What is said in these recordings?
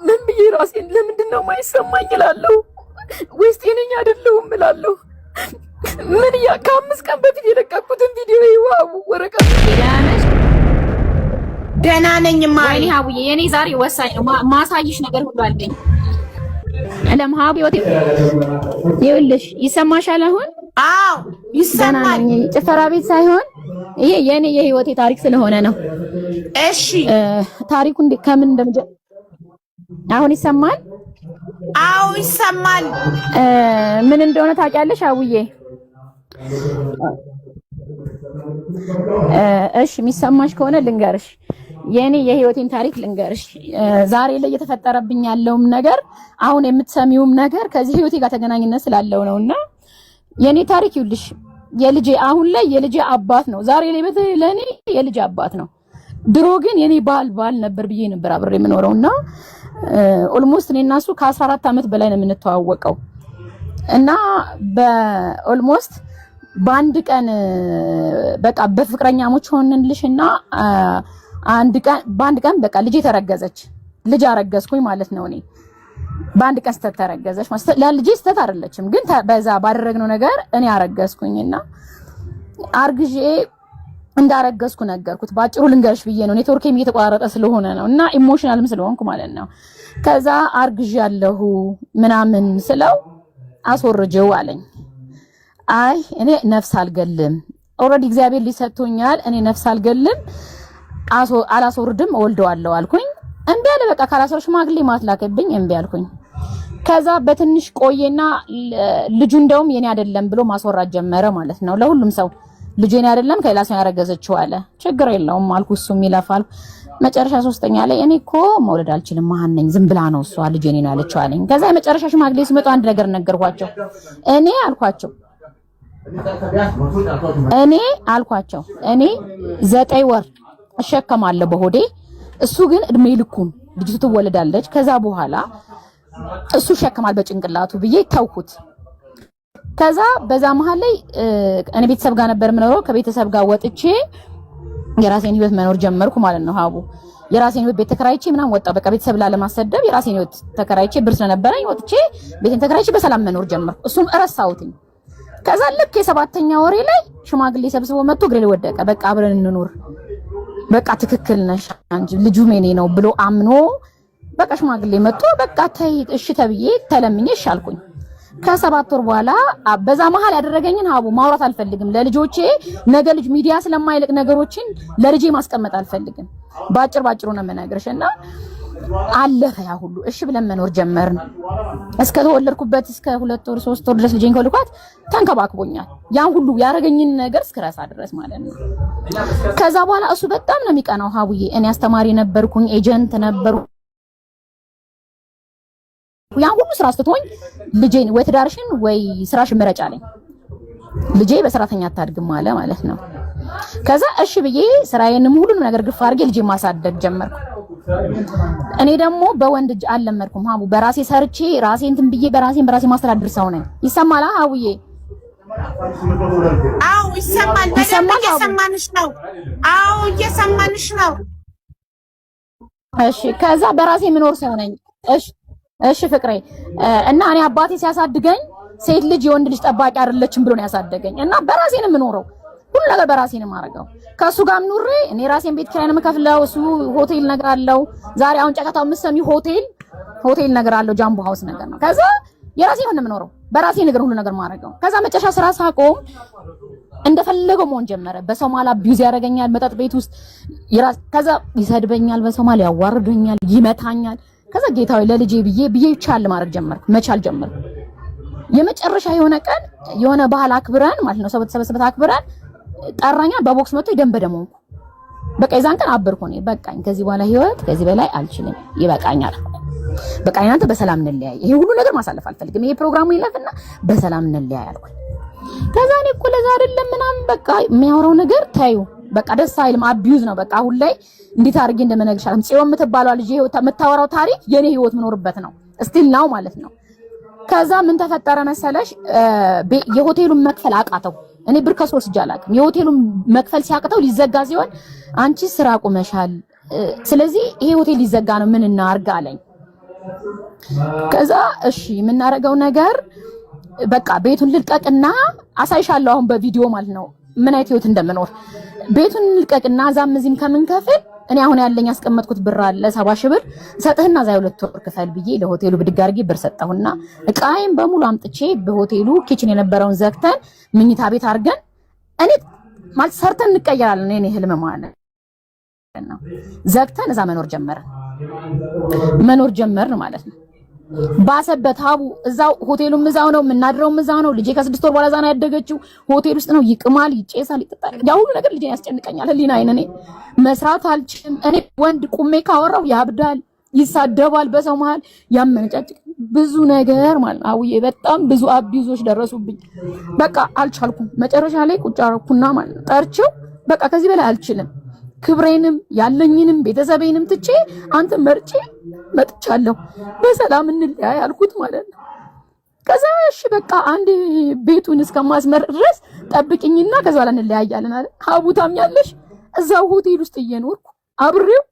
ምን ብዬ ራሴን ለምንድነው የማይሰማኝ እላለሁ ወይስ ጤነኛ አይደለሁም እላለሁ። ምን ከ5 ቀን በፊት የለቀኩትን ቪዲዮ ይዋው ወረቀት ደህና ነኝ ማይ ሀቡዬ የኔ ዛሬ ወሳኝ ነው። ማሳይሽ ነገር ሁሉ አለኝ። ለምሃብ ይኸውልሽ ይሰማሻል አሁን? አዎ ይሰማል። ጭፈራ ቤት ሳይሆን ይሄ የኔ የህይወቴ ታሪክ ስለሆነ ነው። እሺ ታሪኩ ከምን እንደምጀምር አሁን ይሰማል? አዎ ይሰማል። ምን እንደሆነ ታውቂያለሽ አቡዬ? እሺ የሚሰማሽ ከሆነ ልንገርሽ፣ የኔ የህይወቴን ታሪክ ልንገርሽ። ዛሬ ላይ እየተፈጠረብኝ ያለውም ነገር አሁን የምትሰሚውም ነገር ከዚህ ህይወቴ ጋር ተገናኝነት ስላለው ነውና የኔ ታሪክ ይኸውልሽ፣ የልጄ አሁን ላይ የልጄ አባት ነው። ዛሬ ላይ ለኔ የልጄ አባት ነው። ድሮ ግን የኔ ባል ነበር ብዬ ነበር አብሬ የምኖረውና ኦልሞስት እኔና እሱ ከ14 ዓመት በላይ ነው የምንተዋወቀው እና በኦልሞስት በአንድ ቀን በቃ በፍቅረኛሞች ሆነንልሽና በአንድ ቀን በቃ ልጅ ተረገዘች። ልጅ አረገዝኩኝ ማለት ነው። እኔ በአንድ ቀን ስተት ተረገዘች ማለት ለልጅ ስተት አይደለችም፣ ግን በዛ ባደረግነው ነገር እኔ አረገዝኩኝና አርግዤ እንዳረገዝኩ ነገርኩት። ባጭሩ ልንገርሽ ብዬ ነው፣ ኔትወርኬም እየተቋረጠ ስለሆነ ነው እና ኢሞሽናልም ስለሆንኩ ማለት ነው። ከዛ አርግዣለሁ ምናምን ስለው አስወርጀው አለኝ። አይ እኔ ነፍስ አልገልም፣ ኦልሬዲ እግዚአብሔር ሊሰጥቶኛል፣ እኔ ነፍስ አልገልም፣ አላስወርድም፣ እወልደዋለሁ አልኩኝ። እምቢ አለ። በቃ ካላሰር ሽማግሌ ማትላከብኝ እምቢ አልኩኝ። ከዛ በትንሽ ቆየና ልጁ እንደውም የኔ አይደለም ብሎ ማስወራት ጀመረ ማለት ነው ለሁሉም ሰው። ልጁ የኔ አይደለም ከሌላ ሰው ያረገዘችው አለ። ችግር የለውም አልኩ፣ እሱም ይለፋል። መጨረሻ ሶስተኛ ላይ እኔ እኮ መውለድ አልችልም መሀን ነኝ፣ ዝም ብላ ነው እሷ ልጅ የኔ ነው ያለችው አለኝ። ከዛ የመጨረሻ ሽማግሌ ሲመጡ አንድ ነገር ነገርኳቸው። እኔ አልኳቸው 9 ወር እሸከማለሁ በሆዴ፣ እሱ ግን እድሜ ልኩን ልጅቱ ትወለዳለች፣ ከዛ በኋላ እሱ ይሸከማል በጭንቅላቱ ብዬ ተውኩት። ከዛ በዛ መሃል ላይ እኔ ቤተሰብ ጋር ነበር የምኖረው። ከቤተሰብ ጋር ወጥቼ የራሴን ህይወት መኖር ጀመርኩ ማለት ነው። ሀቡ የራሴን ህይወት ቤት ተከራይቼ ምናምን ወጣሁ። በቃ ቤተሰብ ላለማሰደብ የራሴን ህይወት ተከራይቼ ብር ስለነበረኝ ወጥቼ ቤቴን ተከራይቼ በሰላም መኖር ጀመርኩ። እሱም እረሳሁትኝ። ከዛ ልክ የ7ኛ ወሬ ላይ ሽማግሌ ሰብስቦ መጥቶ እግሬ ላይ ወደቀ። በቃ አብረን እንኑር፣ በቃ ትክክል ነሽ አንቺ ልጁ የኔ ነው ብሎ አምኖ በቃ ሽማግሌ መጥቶ በቃ ተይ እሺ ተብዬ ተለምኜ እሺ አልኩኝ። ከ7 ወር በኋላ በዛ መሃል ያደረገኝን ሀቡ ማውራት አልፈልግም። ለልጆቼ ነገ ልጅ ሚዲያ ስለማይልቅ ነገሮችን ለልጄ ማስቀመጥ አልፈልግም። ባጭሩ ነው የምነግርሽና አለፈ ያ ሁሉ። እሺ ብለን መኖር ጀመርን። እስከ ተወለድኩበት እስከ 2 ወር 3 ወር ድረስ ልጄን ከልኳት ተንከባክቦኛል። ያን ሁሉ ያደረገኝን ነገር እስከረሳ ድረስ ማለት ነው። ከዛ በኋላ እሱ በጣም ነው የሚቀናው ሀቡዬ። እኔ አስተማሪ ነበርኩኝ፣ ኤጀንት ነበርኩ። ያን ሁሉ ስራ አስተቶኝ ልጄን ወይ ትዳርሽን ወይ ስራሽን ምረጭ አለኝ። ልጄ በሰራተኛ አታድግም አለ ማለት ነው። ከዛ እሺ ብዬ ስራዬንም ሁሉንም ነገር ግፋ አድርጌ ልጄን ማሳደግ ጀመርኩ። እኔ ደግሞ በወንድ እጅ አልለመድኩም ሀቡ። በራሴ ሰርቼ ራሴ እንትን ብዬ በራሴ ማስተዳድር ሰው ነኝ። ይሰማል ሀቡዬ? አዎ ይሰማል። በደንብ እየሰማንሽ ነው። አዎ እየሰማንሽ ነው። እሺ ከዛ በራሴ የምኖር ሰው ነኝ። እሺ ፍቅሬ እና እኔ አባቴ ሲያሳድገኝ ሴት ልጅ የወንድ ልጅ ጠባቂ አይደለችም ብሎ ነው ያሳደገኝ እና በራሴ ነው የምኖረው። ሁሉ ነገር በራሴ ነው የማደርገው። ከሱ ጋር ኑሬ እኔ ራሴን ቤት ኪራይ ነው የምከፍለው፣ እሱ ሆቴል ነገር አለው። ዛሬ አሁን ጨቀታው የምትሰሚ ሆቴል ነገር አለው፣ ጃምቦ ሃውስ ነገር ነው። ከዛ የራሴ ነው የምኖረው፣ በራሴ ነገር ሁሉ ነገር ማድረገው። ከዛ መጨረሻ ስራ ሳቆም እንደፈለገው መሆን ጀመረ። በሰው ማላ ቢዩዝ ያደርገኛል፣ መጠጥ ቤት ውስጥ ከዛ ይሰድበኛል፣ በሰው ማላ ያዋርደኛል፣ ይመታኛል። ከዛ ጌታዬ ለልጄ ብዬ ቻል ማድረግ ጀመርኩ፣ መቻል ጀመርኩ። የመጨረሻ የሆነ ቀን የሆነ ባህል አክብረን ማለት ነው፣ ሰው ተሰበሰበ አክብረን ጠራኛ። በቦክስ መጥቶ ደም በደም ሆንኩ። በቃ የዛን ቀን አበርኩ። እኔ በቃኝ፣ ከዚህ በኋላ ህይወት ከዚህ በላይ አልችልም፣ ይበቃኛል። በቃ እናንተ በሰላም እንለያይ፣ ይሄ ሁሉ ነገር ማሳለፍ አልፈልግም፣ ይሄ ፕሮግራሙ ይለፍና በሰላም እንለያይ አልኩኝ። ከዛ እኔ እኮ ለዛ አይደለም ምናምን በቃ የሚያወራው ነገር ታዩ በቃ ደስ አይልም፣ አቢዩዝ ነው። በቃ አሁን ላይ እንዴት አድርጌ እንደምነግርሽ አለም። ጽዮን የምትባለው ልጅ የምታወራው ታሪክ የኔ ህይወት ምኖርበት ነው ስቲል ናው ማለት ነው። ከዛ ምን ተፈጠረ መሰለሽ? የሆቴሉን መክፈል አቃተው። እኔ ብር ከሶስት ጃላክ የሆቴሉን መክፈል ሲያቅተው ሊዘጋ ሲሆን አንቺ ስራ ቁመሻል፣ ስለዚህ ይሄ ሆቴል ሊዘጋ ነው ምን እናርግ አለኝ። ከዛ እሺ የምናረገው ነገር በቃ ቤቱን ልልቀቅና አሳይሻለሁ አሁን በቪዲዮ ማለት ነው ምን አይነት ህይወት እንደምኖር። ቤቱን ልልቀቅና እዛም እዚህም ከምንከፍል እኔ አሁን ያለኝ ያስቀመጥኩት ብር አለ 70 ሺህ ብር ሰጥህና እዛ 2 ወር ክፈል ብዬ ለሆቴሉ ብድግ አድርጌ ብር ሰጠሁና እቃዬን በሙሉ አምጥቼ በሆቴሉ ኪችን የነበረውን ዘግተን ምኝታ ቤት አድርገን እኔ ማለት ሰርተን እንቀየራለን። እኔ ህልም ማለት ነው ዘግተን እዛ መኖር ጀመርን ማለት ነው። ባሰበት ሀቡ እዛው ሆቴሉም እዛው ነው የምናድረውም እዛው ነው። ልጄ ከ6 ወር በኋላ እዛ ነው ያደገችው። ሆቴል ውስጥ ነው። ይቅማል፣ ይጨሳል፣ ይጠጣል። ያ ሁሉ ነገር ልጄን ያስጨንቀኛል። ህሊናዬን እኔ መስራት አልችልም። እኔ ወንድ ቁሜ ካወራው ያብዳል፣ ይሳደባል፣ በሰው መሃል ያመነጫጭቅ ብዙ ነገር ማለት አውዬ በጣም ብዙ አቢዩዞች ደረሱብኝ። በቃ አልቻልኩም። መጨረሻ ላይ ቁጭ አደረኩና ማለት ነው ጠርቼው በቃ ከዚህ በላይ አልችልም፣ ክብሬንም ያለኝንም ቤተሰቤንም ትቼ አንተ መርጬ መጥቻለሁ፣ በሰላም እንለያይ አልኩት ማለት ነው። ከዛ እሺ በቃ አንዴ ቤቱን እስከማስመር ድረስ ጠብቂኝና ከዛ በኋላ እንለያያለን አለ። ሀቡታም ያለሽ እዛው ሆቴል ውስጥ እየኖርኩ አብሬው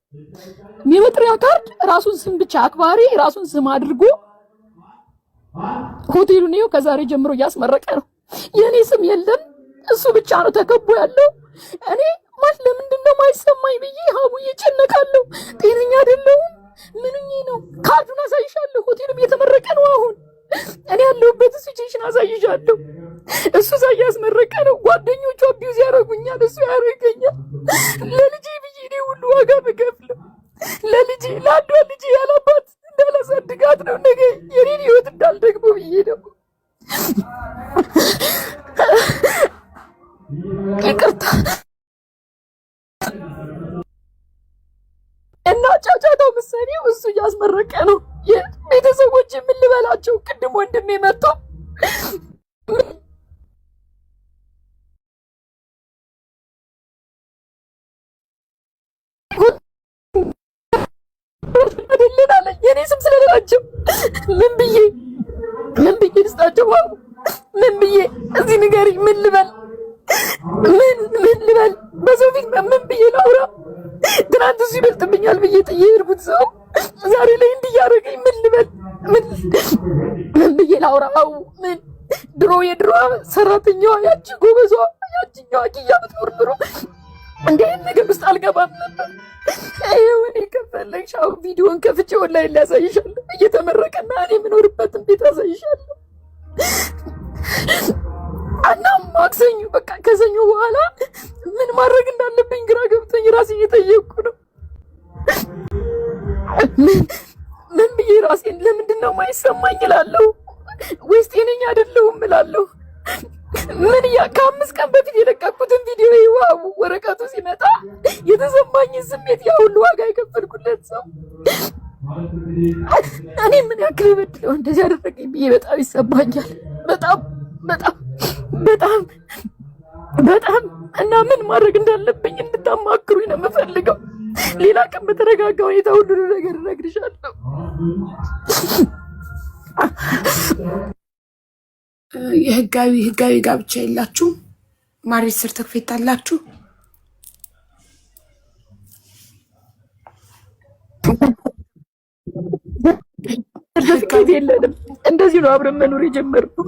የመጥሪያ ካርድ ራሱን ስም ብቻ አክባሪ ራሱን ስም አድርጎ ሆቴሉን ይኸው ከዛሬ ጀምሮ እያስመረቀ ነው። የኔ ስም የለም እሱ ብቻ ነው ተከቦ ያለው። እኔ ማለት ለምንድን ነው የማይሰማኝ ብዬ ሀቡዬ ጨነቃለሁ። ጤነኛ አይደለሁም። ምንኝ ነው? ካርዱን አሳይሻለሁ። ሆቴሉም እየተመረቀ ነው አሁን። እኔ ያለሁበት ሲቹዌሽን አሳይሻለሁ። እሱ እዛ እያስመረቀ ነው። ጓደኞቹ አቢዩዝ ያደርጉኛል፣ እሱ ያደርገኛል። ለልጄ ብዬ እኔ ሁሉ ዋጋ ብከፍለው ለልጄ ለአንዷ ልጄ ያላባት እንዳላሳድጋት ነው ነገ የኔን ህይወት እንዳልደግሞ ብዬ ነው። ይቅርታ እና ጫጫታው ምሳሌው እሱ እያስመረቀ ነው። ቤተሰቦች ምን ልበላቸው? ቅድም ወንድሜ መጥቶ አይደለም አለ የኔ ስም ስለሌላቸው ምን ብዬ ልስጣቸው? ምን ብዬ እዚህ ንገሪኝ፣ ምን ልበል? ምን ልበል? በሰው ፊት ምን ብዬ ላውራ? ትናንት እሱ ይበልጥብኛል ብዬ ጥዬ የሄድኩት ሰው ዛሬ ላይ እንዲህ እያደረገኝ ምን ልበል? ምን ብዬ ላውራው? ምን የድሮ ሰራተኛዋ ያቺ ጎበዟ ያቺኛዋ ኪያ ብትኖር ኑሮ እንደ ነገር ውስጥ አልገባም ነበር። ይኸው እኔ ከፈለግሽ አሁን ቪዲዮን ከፍቼ ኦንላይን ላሳይሻለሁ። እየተመረቀና እኔ የምኖርበትን ቤት አሳይሻለሁ። እና ማክሰኞ በቃ ከሰኞ በኋላ ምን ማድረግ እንዳለብኝ ግራ ገብቶኝ ራሴ እየጠየቅኩ ነው። ምን ብዬ ራሴን ለምንድን ነው የማይሰማኝ እላለሁ፣ ወይስ ጤነኛ አይደለሁም እላለሁ። ከ5 ቀን በፊት የለቀኩትን ቪዲዮ ይዋው ወረቀቱ ሲመጣ የተሰማኝን ስሜት ያ ሁሉ ዋጋ የከፈልኩለት ሰው እኔ ምን ያክል በድለው እንደዚህ ያደረገኝ ብዬ በጣም ይሰማኛል። በጣም እና ምን ማድረግ እንዳለብኝ እንድታማክሩኝ ነው የምፈልገው። ሌላ ቀን በተረጋጋ ሁኔታ ሁሉ ነገር እነግርሻለሁ። ህጋዊ ጋብቻ የላችሁ? ማሬጅ ሰርተፍኬት አላችሁ? ሰርተፍኬት የለንም። እንደዚህ ነው አብረን መኖር የጀመርነው።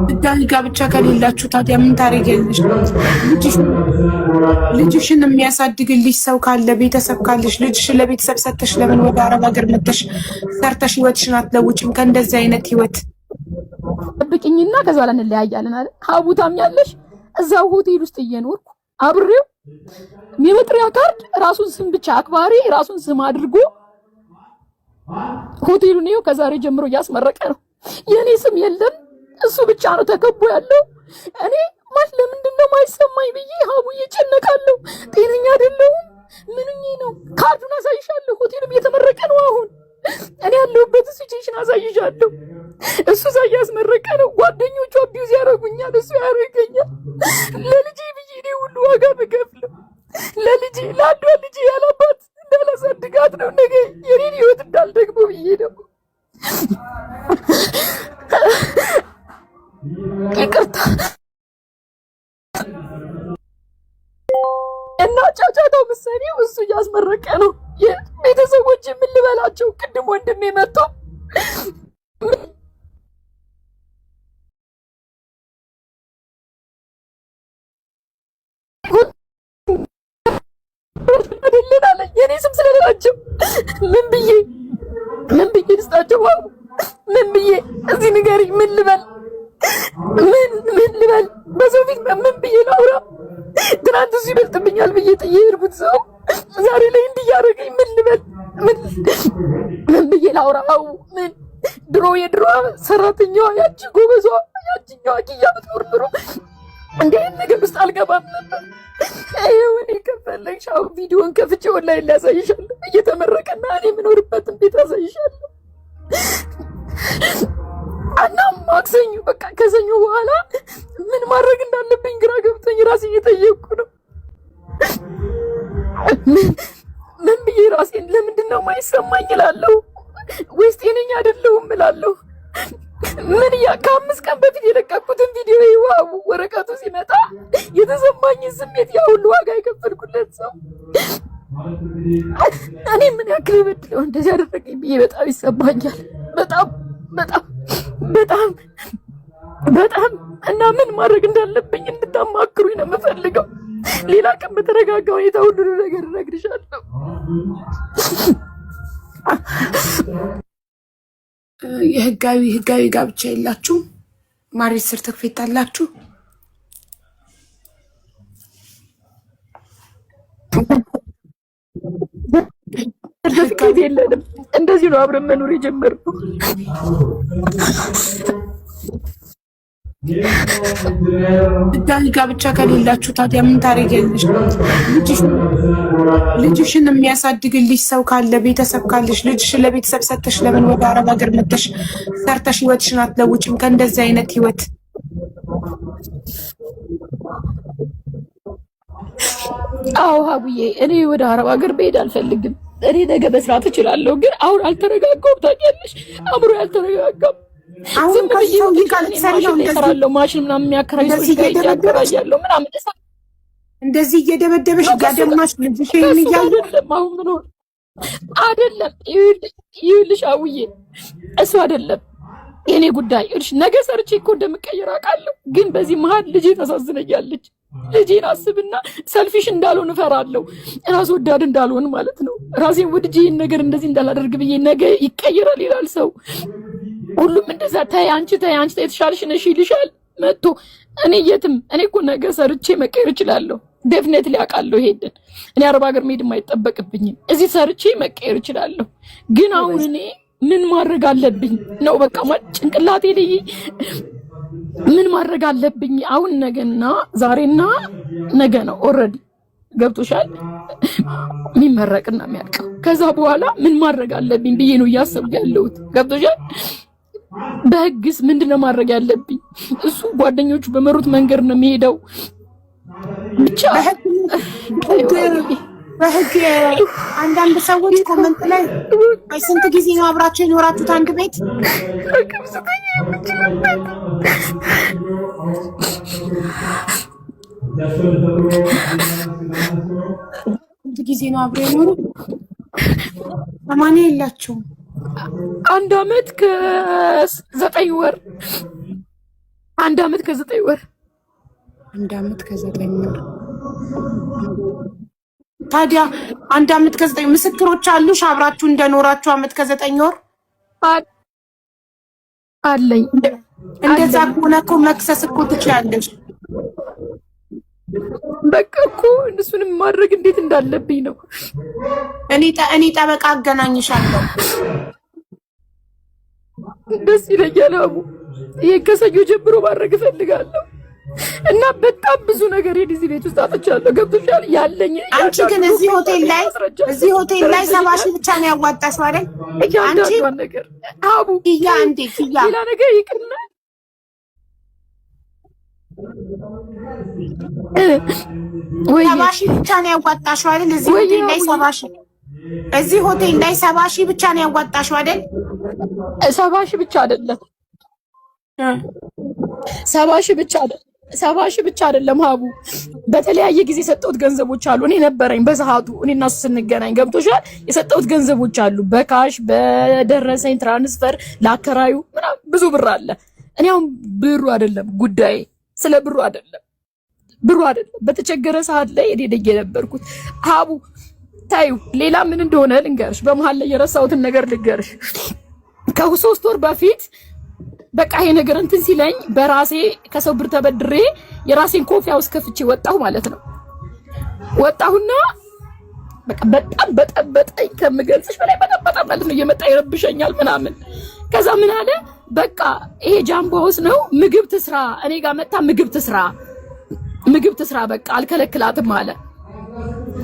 ህጋዊ ጋብቻ ከሌላችሁ ታዲያ ምን ታደርጊያለሽ? ልጅሽን የሚያሳድግልሽ ሰው ካለ ቤተሰብ ካለሽ ልጅሽን ለቤተሰብ ሰተሽ ለምን ወደ አረብ ሀገር መጥተሽ ሰርተሽ ህይወትሽን አትለውጭም? ከእንደዚህ አይነት ህይወት ጠብቂኝና ከዛ በኋላ እንለያያለን አለ። ሀቡታም ያለሽ እዛው ሆቴል ውስጥ እየኖርኩ አብሬው የመጥሪያ ካርድ ራሱን ስም ብቻ አክባሪ ራሱን ስም አድርጎ ሆቴሉን ይኸው ከዛሬ ጀምሮ እያስመረቀ ነው። የኔ ስም የለም እሱ ብቻ ነው ተከቦ ያለው። እኔ ማለት ለምንድን ነው የማይሰማኝ ብዬ ሀቡዬ ጨነቃለሁ። ጤነኛ አይደለሁም። ምንኝ ነው? ካርዱን አሳይሻለሁ። ሆቴሉም እየተመረቀ ነው አሁን። እኔ ያለሁበት ሲቹዌሽን አሳይሻለሁ። እሱ እዛ እያስመረቀ ነው። ጓደኞቹ አቢዩዝ ያደርጉኛል፣ እሱ ያደርገኛል። ለልጄ ብዬ እኔ ሁሉ ዋጋ ብከፍለው ለልጄ ለአንዷ ልጄ ያላባት እንዳላሳድጋት ነው ነገ የኔን ህይወት እንዳልደግሞ ብዬ ነው። ይቅርታ የምትሰሪው? እሱ እያስመረቀ ነው። ቤተሰቦች ምን ልበላቸው? ቅድም ወንድሜ መጥቶ አይደለን አለኝ። የኔ ስም ስለሌላቸው ምን ብዬ ልስጣቸው? ምን ብዬ እዚህ ንገሪኝ። ምን ልበል? ምን ልበል? በሰው ፊት ምን ብዬ ላውራ? ትናንት እሱ ይበልጥብኛል ብዬ ጥዬ የሄድኩት ሰው ዛሬ ላይ እንዲህ እያደረገኝ ምን ልበል? ምን ብዬ ላውራው? ምን የድሮ ሰራተኛዋ ያቺ ጎበዟ ያቺኛዋ ኪያ ብትኖር ኖሮ እንደ ነገር ውስጥ አልገባም ነበር። ይኸው እኔ ከፈለግሽ አሁን ቪዲዮን ከፍቼ ኦንላይን ላሳይሻለሁ። እየተመረቀና እኔ የምኖርበትን ቤት አሳይሻለሁ። እና ማክሰኞ በቃ ከሰኞ በኋላ ምን ማድረግ እንዳለብኝ ግራ ገብቶኝ ራሴ እየጠየቅኩ ነው። ምን ብዬ ራሴን ለምንድን ነው የማይሰማኝ እላለሁ፣ ወይስ ጤነኛ አይደለሁም እላለሁ። ከ5 ቀን በፊት የለቀኩትን ቪዲዮ ይዋው ወረቀቱ ሲመጣ የተሰማኝን ስሜት ያ ሁሉ ዋጋ የከፈልኩለት ሰው እኔ ምን ያክል በድለው እንደዚህ ያደረገኝ ብዬ በጣም ይሰማኛል። በጣም እና ምን ማድረግ እንዳለብኝ እንድታማክሩኝ ነው የምፈልገው። ሌላ ቀን በተረጋጋ ሁኔታ ሁሉ ነገር እነግርሻለሁ። ህጋዊ ጋብቻ የላችሁ? ማሬጅ ሰርተፍኬት አላችሁ? ሰርተፍኬት የለንም። እንደዚህ ነው አብረን መኖር የጀመርነው። ህጋዊ ጋብቻ ከሌላችሁ ታዲያ ምን ታደርጊያለሽ? ልጅሽን የሚያሳድግልሽ ሰው ካለ ቤተሰብ ካለሽ ልጅሽን ለቤተሰብ ሰጥተሽ ለምን ወደ አረብ ሀገር መጥተሽ ሰርተሽ ህይወትሽን አትለውጭም? ከእንደዚህ አይነት ህይወት አዎ ሀቡዬ፣ እኔ ወደ አረብ ሀገር መሄድ አልፈልግም። እኔ ነገ መስራት እችላለሁ፣ ግን አሁን አልተረጋጋሁም። ታውቂያለሽ፣ አእምሮ አልተረጋጋም። አሁን ከሰው ይቃል ሰሪው እንደዚህ ማሽን ምናምን የሚያከራይ ሰው ይያከራያለሁ ምናምን እንደዚህ እየደበደበሽ ጋደማሽ ልጅሽ ይያል አሁን ምን ሆነ? አይደለም ይኸውልሽ አውዬ፣ እሱ አይደለም የኔ ጉዳይ። እሺ ነገ ሰርቼ እኮ እንደምቀየር አውቃለሁ፣ ግን በዚህ መሀል ልጄ ታሳዝነኛለች። ልጄን አስብና ሰልፊሽ እንዳልሆን እፈራለሁ፣ ራስ ወዳድ እንዳልሆን ማለት ነው። ራሴን ወድጄ ይህን ነገር እንደዚህ እንዳላደርግ ብዬ ነገ ይቀየራል ይላል ሰው። ሁሉም እንደዛ ተይ አንቺ የተሻልሽ ነሽ ይልሻል መጥቶ። እኔ እኮ ነገ ሰርቼ መቀየር እችላለሁ። ዴፊኔትሊ አውቃለሁ ይሄንን። እኔ አረብ ሀገር መሄድም አይጠበቅብኝም። እዚህ ሰርቼ መቀየር እችላለሁ። ግን አሁን እኔ ምን ማድረግ አለብኝ ነው በቃ ጭንቅላቴ ላይ ምን ማድረግ አለብኝ? አሁን ዛሬና ነገ ነው ኦልሬዲ ገብቶሻል፣ የሚመረቅና የሚያልቀው። ከዛ በኋላ ምን ማድረግ አለብኝ ብዬ ነው እያሰብኩ ያለሁት። ገብቶሻል። በህግስ ምንድነው ማድረግ ያለብኝ? እሱ ጓደኞቹ በመሩት መንገድ ነው የሚሄደው። ብቻ በህግ አንዳንድ ሰዎች ኮመንት ላይ ስንት ጊዜ ነው አብራችሁ የኖራችሁት አንድ ቤት? ስንት ጊዜ ነው አብረው የኖሩት? 80 የላችሁም? 1 ዓመት ከ9 ወር 1 ዓመት ከ9 ወር 1 ዓመት ከ9 ወር። ታዲያ 1 ዓመት ከ9 ምስክሮች አሉሽ? አብራችሁ እንደኖራችሁ ዓመት ከ9 ወር አለኝ። እንደዛ ከሆነ እኮ መክሰስ እኮ ትችያለሽ። በቃ እኮ እሱንም ማድረግ እንዴት እንዳለብኝ ነው። እኔ ጠበቃ አገናኝሻለሁ። ደስ ይለኛል አቡ። ይሄ ከሰኞ ጀምሮ ማድረግ እፈልጋለሁ እና በጣም ብዙ ነገር እዚህ ቤት ውስጥ አጥቻለሁ። ገብቶሻል ያለኝ። አንቺ ግን እዚህ ሆቴል ላይ 70 ሺህ ብቻ ነው ያዋጣሽው አይደል? አንቺ ነገር አቡ ሌላ ነገር ይቅርና 70 ሺህ ብቻ ነው ያዋጣሽው አይደል? እዚህ ሆቴል ላይ 70 ሺህ እዚህ ሆቴል ላይ 70 ሺህ ብቻ ነው ያዋጣሽው አይደል? 70 ሺህ ብቻ አይደለም 70 ሺህ ብቻ አይደለም 70 ሺህ ብቻ አይደለም ሀቡ፣ በተለያየ ጊዜ የሰጠሁት ገንዘቦች አሉ። እኔ ነበረኝ በሰዓቱ እኔ እና እሱ ስንገናኝ ገብቶሻል። የሰጠሁት ገንዘቦች አሉ፣ በካሽ በደረሰኝ ትራንስፈር ላከራዩ ምናምን ብዙ ብር አለ። እኔ አሁን ብሩ አይደለም ጉዳይ፣ ስለ ብሩ አይደለም፣ ብሩ አይደለም። በተቸገረ ሰዓት ላይ እኔ ደግ የነበርኩት ሀቡ ታዩ። ሌላ ምን እንደሆነ ልንገርሽ፣ በመሀል ላይ የረሳሁትን ነገር ልንገርሽ። ከ3 ወር በፊት በቃ ይሄ ነገር እንትን ሲለኝ በራሴ ከሰው ብር ተበድሬ የራሴን ኮፊ ሃውስ ከፍቼ ወጣሁ ማለት ነው። ወጣሁና በቃ በጣም በጠበጠኝ ከምገልጽሽ በላይ በጣም ማለት ነው። እየመጣ ይረብሸኛል ምናምን። ከዛ ምን አለ በቃ ይሄ ጃምቦ ሃውስ ነው፣ ምግብ ትስራ፣ እኔ ጋር መጣ ምግብ ትስራ በቃ አልከለክላትም አለ።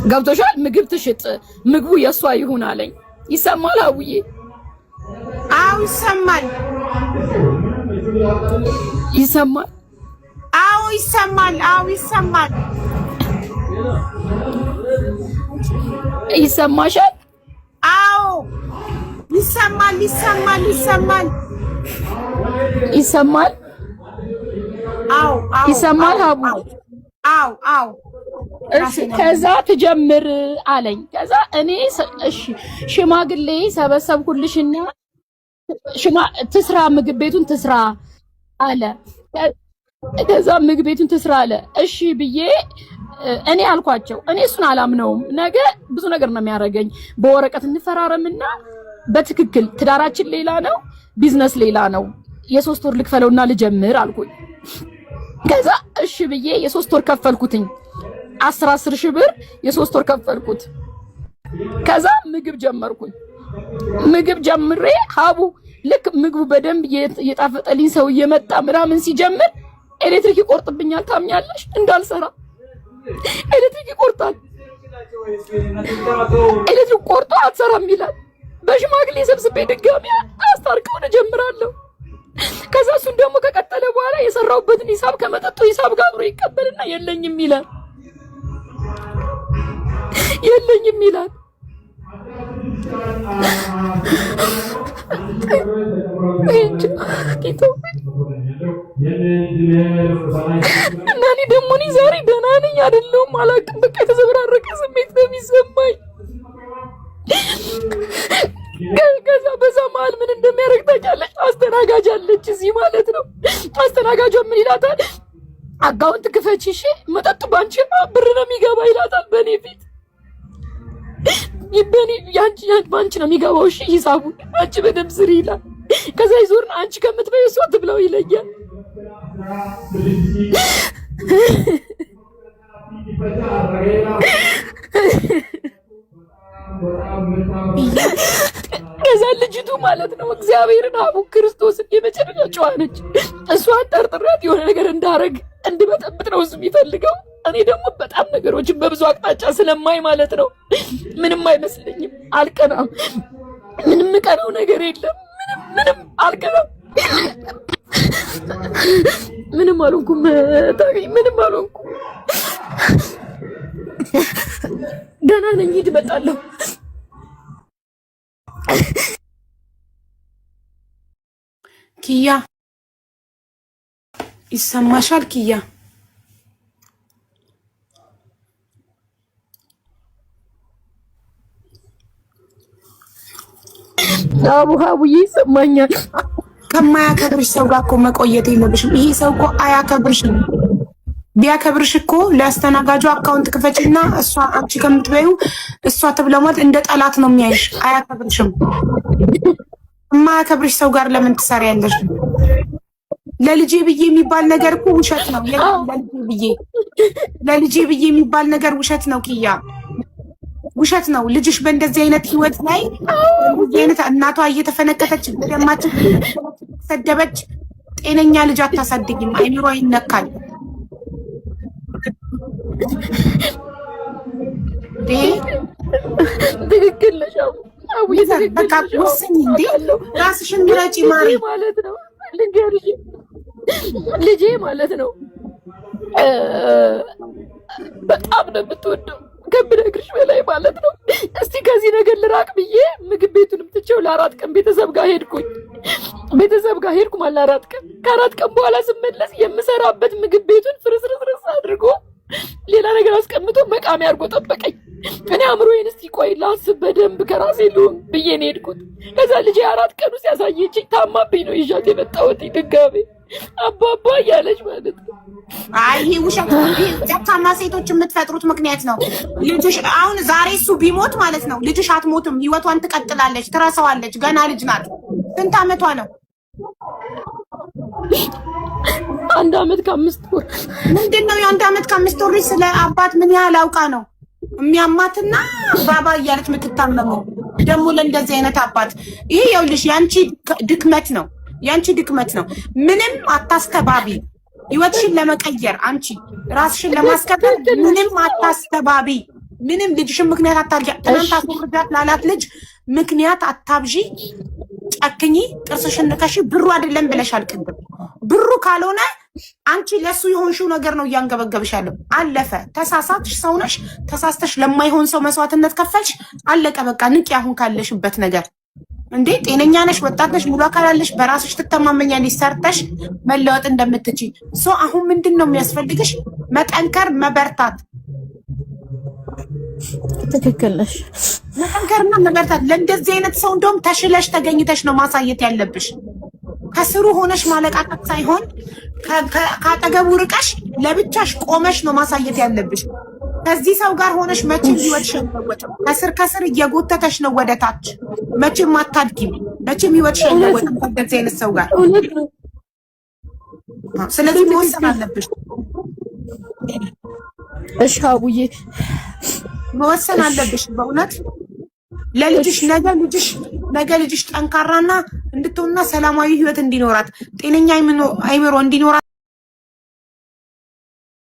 ገብቶሻል? ምግብ ትሽጥ፣ ምግቡ የሷ ይሁን አለኝ። ይሰማል አውዬ? አው ይሰማል። ይሰማል? አው ይሰማል። አው ይሰማል። ይሰማሻል? አው ይሰማል። ይሰማል። ይሰማል። ይሰማል? አው አው ይሰማል ሀቡ? አው አው እሺ ከዛ ትጀምር አለኝ። ከዛ እኔ እሺ ሽማግሌ ሰበሰብኩልሽና ትስራ ምግብ ቤቱን ትስራ አለ። ከዛ ምግብ ቤቱን ትስራ አለ። እሺ ብዬ እኔ አልኳቸው። እኔ እሱን አላምነውም። ነገ ብዙ ነገር ነው የሚያደርገኝ። በወረቀት እንፈራረምና በትክክል ትዳራችን ሌላ ነው፣ ቢዝነስ ሌላ ነው። የ3 ወር ልክፈለውና ልጀምር አልኩኝ። ከዛ እሺ ብዬ የ3 ወር ከፈልኩትኝ። 10 ሺህ ብር የ3 ወር ከፈልኩት። ከዛ ምግብ ጀመርኩኝ። ምግብ ጀምሬ ሀቡ ልክ ምግቡ በደንብ የጣፈጠልኝ ሰው እየመጣ ምናምን ሲጀምር ኤሌክትሪክ ይቆርጥብኛል። ታምኛለሽ? እንዳልሰራ ኤሌክትሪክ ይቆርጣል። ኤሌክትሪክ ቆርጦ አትሰራም ይላል። በሽማግሌ ሰብስቤ ድጋሚ አስታርቀውን እጀምራለሁ። ከዛ እሱን ደግሞ ከቀጠለ በኋላ የሰራሁበትን ሂሳብ ከመጠጡ ሂሳብ ጋር አብሮ ይቀበልና የለኝም ይላል። እና እኔ ደግሞ ዛሬ ደህና ነኝ አይደለሁም አላውቅም። በቃ የተዘበራረቀ ስሜት ነው የሚሰማኝ። ከዛ በዛ መሀል ምን እንደሚያደርግ ታውቂያለሽ? አስተናጋጅ አለች እዚህ ማለት ነው። አስተናጋጇ ምን ይላታል? አካውንት ክፈቺ፣ እሺ መጠጡ ባንቺ ብር ነው የሚገባ ይላታል። በእኔ ፊት ያንቺ ባንቺ ነው የሚገባው፣ እሺ ሂሳቡን አንቺ በደምብ ስሪ ይላል። ከዛ ይዞርና አንቺ ከምትበይ እሷ ትብላው ይለኛል። ከዛ ልጅቱ ማለት ነው እግዚአብሔርን አቡ ክርስቶስን የመጨረሻ ጨዋ ነች። እሷን ጠርጥሬያት የሆነ ነገር እንዳረግ እንድበጠብጥ ነው እሱ የሚፈልገው። እኔ ደግሞ በጣም ነገሮችን በብዙ አቅጣጫ ስለማይ ማለት ነው ምንም አይመስለኝም። አልቀናም። ምንም ቀናው ነገር የለም። ምንም አልቀናም። ምንም አልሆንኩም። ምንም አልሆንኩም። ደህና ነኝ። ሂድ እመጣለሁ። ኪያ ይሰማሻል? ኪያ አቡዬ ይሰማኛል። ከማያከብርሽ ሰው ጋር እኮ መቆየት የለብሽም። ይሄ ሰው እኮ አያከብርሽም። ቢያከብርሽ እኮ ለአስተናጋጁ አካውንት ክፈችና እሷ አንቺ ከምትበዩ እሷ ትብለማት እንደ ጠላት ነው የሚያይሽ። አያከብርሽም። የማያከብርሽ ሰው ጋር ለምን ትሰሪያለሽ? ለልጄ ብዬ የሚባል ነገር እኮ ውሸት ነው። ለልጄ ብዬ የሚባል ነገር ውሸት ነው። ኪያ ውሸት ነው። ልጅሽ በእንደዚህ አይነት ህይወት ላይ አይነት እናቷ እየተፈነከተች በደማችን ሰደበች። ጤነኛ ልጅ አታሳድጊም። አይምሮ ይነካል። ትክክል ነሽ አቡዬ። በቃ ወስኝ እንዴ ራስሽን ምረጪ ማሪ ማለት ነው። ልንገርሽ ልጄ ማለት ነው በጣም ነው የምትወደው ከምነግርሽ በላይ ማለት ነው። እስቲ ከዚህ ነገር ልራቅ ብዬ ምግብ ቤቱንም ትቼው ለ4 ቀን ቤተሰብ ጋር ሄድኩኝ። ቤተሰብ ጋር ሄድኩ ማለት 4 ቀን። ከ4 ቀን በኋላ ስመለስ የምሰራበት ምግብ ቤቱን ፍርስርስርስ አድርጎ ሌላ ነገር አስቀምጦ መቃሚያ አድርጎ ጠበቀኝ። እኔ አእምሮዬን እስቲ ቆይ ላስብ በደንብ ከራሴ ልሁን ብዬ ነው የሄድኩት። ከዛ ልጄ 4 ቀን ውስጥ ያሳየችኝ ታማብኝ ነው ይዣት የመጣሁት ድጋሜ አባባ እያለች ማለት ነው። አይ ውሸት ደካማ ሴቶች የምትፈጥሩት ምክንያት ነው። ልጅሽ አሁን ዛሬ እሱ ቢሞት ማለት ነው ልጅሽ አትሞትም፣ ህይወቷን ትቀጥላለች፣ ትረሳዋለች። ገና ልጅ ናት። ስንት አመቷ ነው? 1 አመት ከ5 ወር። ምንድነው የ1 አመት ከ5 ወር? ስለ አባት ምን ያህል አውቃ ነው የሚያማትና ባባ እያለች የምትታመመው? ደግሞ ለእንደዚህ አይነት አባት ይሄ ይኸውልሽ ያንቺ ድክመት ነው፣ ያንቺ ድክመት ነው። ምንም አታስተባቢ። ህይወትሽን ለመቀየር አንቺ ራስሽን ለማስከበር ምንም አታስተባቢ። ምንም ልጅሽን ምክንያት አታርጊ። ትናንት አስወርዳት ላላት ልጅ ምክንያት አታብዢ። ጨክኚ፣ ጥርስሽን ንከሺ። ብሩ አይደለም ብለሻል ቅድም። ብሩ ካልሆነ አንቺ ለሱ የሆንሽው ነገር ነው እያንገበገብሽ ያለው። አለፈ። ተሳሳትሽ፣ ሰው ነሽ። ተሳስተሽ ለማይሆን ሰው መስዋዕትነት ከፈልሽ። አለቀ በቃ። ንቂ አሁን ካለሽበት ነገር። እንዴ ጤነኛ ነሽ፣ ወጣት ነሽ፣ ሙሉ አካል አለሽ፣ በራስሽ ትተማመኛለሽ፣ ሰርተሽ መለወጥ እንደምትችይ። ሶ አሁን ምንድን ነው የሚያስፈልግሽ? መጠንከር፣ መበርታት። ትክክል ነሽ። መጠንከርና መበርታት። ለእንደዚህ አይነት ሰው እንደውም ተሽለሽ ተገኝተሽ ነው ማሳየት ያለብሽ። ከስሩ ሆነሽ ማለቃቀቅ ሳይሆን ከአጠገቡ ርቀሽ ለብቻሽ ቆመሽ ነው ማሳየት ያለብሽ። ከዚህ ሰው ጋር ሆነሽ መቼም ህይወትሽ አይለወጥም። ከስር እየጎተተሽ ነው ወደ ታች። መቼም አታድጊም። መቼም ህይወትሽ አይለወጥም ከዚህ አይነት ሰው ጋር። ስለዚህ መወሰን አለብሽ። እሺ አቡዬ መወሰን አለብሽ በእውነት ለልጅሽ። ነገ ልጅሽ ጠንካራና እንድትሆንና ሰላማዊ ህይወት እንዲኖራት ጤነኛ አይምሮ እንዲኖራት